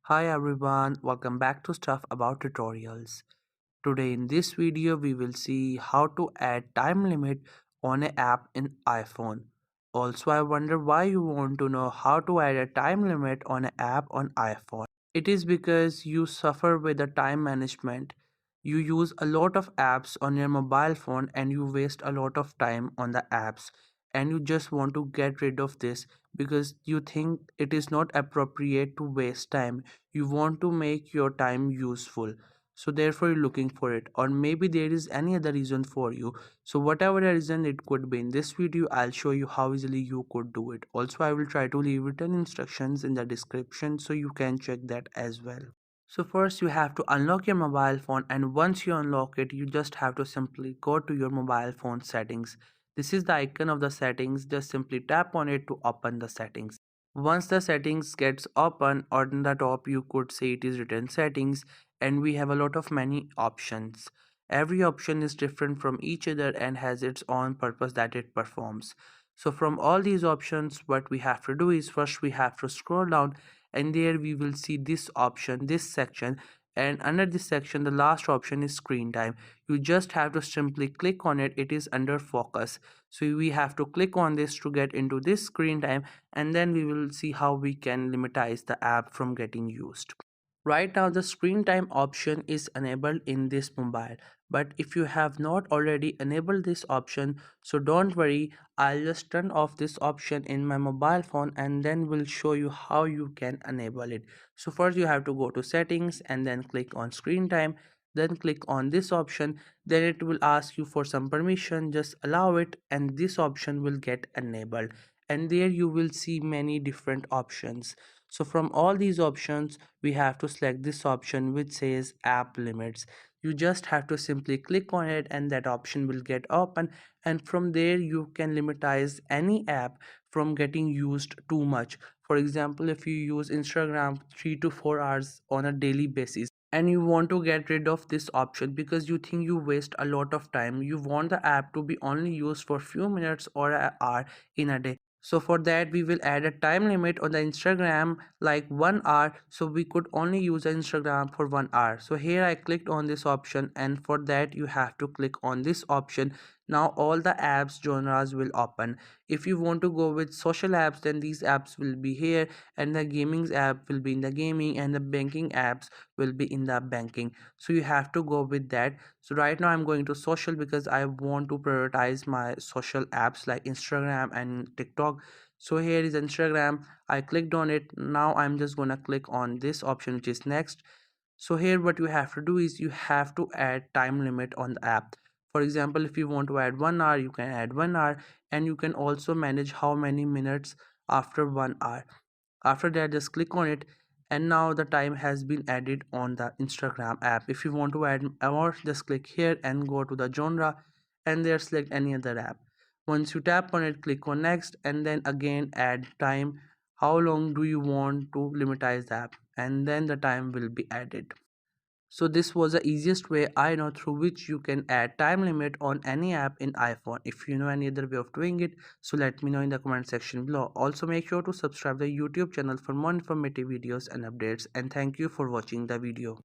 Hi everyone, welcome back to Stuff About Tutorials. Today in this video we will see how to add time limit on an app in iPhone. Also I wonder why you want to know how to add a time limit on an app on iPhone. It is because you suffer with the time management. You use a lot of apps on your mobile phone and you waste a lot of time on the apps, and you just want to get rid of this because you think it is not appropriate to waste time. You want to make your time useful, so therefore you're looking for it, or maybe there is any other reason for you. So whatever the reason it could be, in this video I'll show you how easily you could do it. Also I will try to leave written instructions in the description so you can check that as well. So first you have to unlock your mobile phone, and once you unlock it you just have to simply go to your mobile phone settings. This is the icon of the settings, just simply tap on it to open the settings. Once the settings gets open, on the top you could see it is written settings, and we have a lot of many options. Every option is different from each other and has its own purpose that it performs. So from all these options what we have to do is first we have to scroll down, and there we will see this option, this section, and under this section the last option is screen time. You just have to simply click on it. It is under focus, so we have to click on this to get into this screen time, and then we will see how we can limitize the app from getting used. Right now the screen time option is enabled in this mobile, but if you have not already enabled this option, so don't worry, I'll just turn off this option in my mobile phone and then we'll show you how you can enable it. So first you have to go to settings and then click on screen time, then click on this option, then it will ask you for some permission, just allow it and this option will get enabled, and there you will see many different options. So from all these options we have to select this option which says app limits. You just have to simply click on it and that option will get open, and from there you can limitize any app from getting used too much. For example, if you use Instagram 3 to 4 hours on a daily basis and you want to get rid of this option because you think you waste a lot of time, you want the app to be only used for few minutes or an hour in a day, so for that we will add a time limit on the Instagram like 1 hour, so we could only use the Instagram for 1 hour. So here I clicked on this option, and for that you have to click on this option. Now all the apps genres will open. If you want to go with social apps, then these apps will be here, and the gaming app will be in the gaming, and the banking apps will be in the banking. So you have to go with that. So right now I'm going to social because I want to prioritize my social apps like Instagram and TikTok. So here is Instagram. I clicked on it. Now I'm just gonna click on this option which is next. So here what you have to do is you have to add time limit on the app. For example, if you want to add 1 hour, you can add 1 hour, and you can also manage how many minutes after 1 hour. After that just click on it, and now the time has been added on the Instagram app. If you want to add more, just click here and go to the genre, and there select any other app. Once you tap on it, click on next, and then again add time. How long do you want to limitize the app, and then the time will be added. So this was the easiest way I know through which you can add time limit on any app in iPhone. If you know any other way of doing it, so let me know in the comment section below. Also make sure to subscribe the YouTube channel for more informative videos and updates, and thank you for watching the video.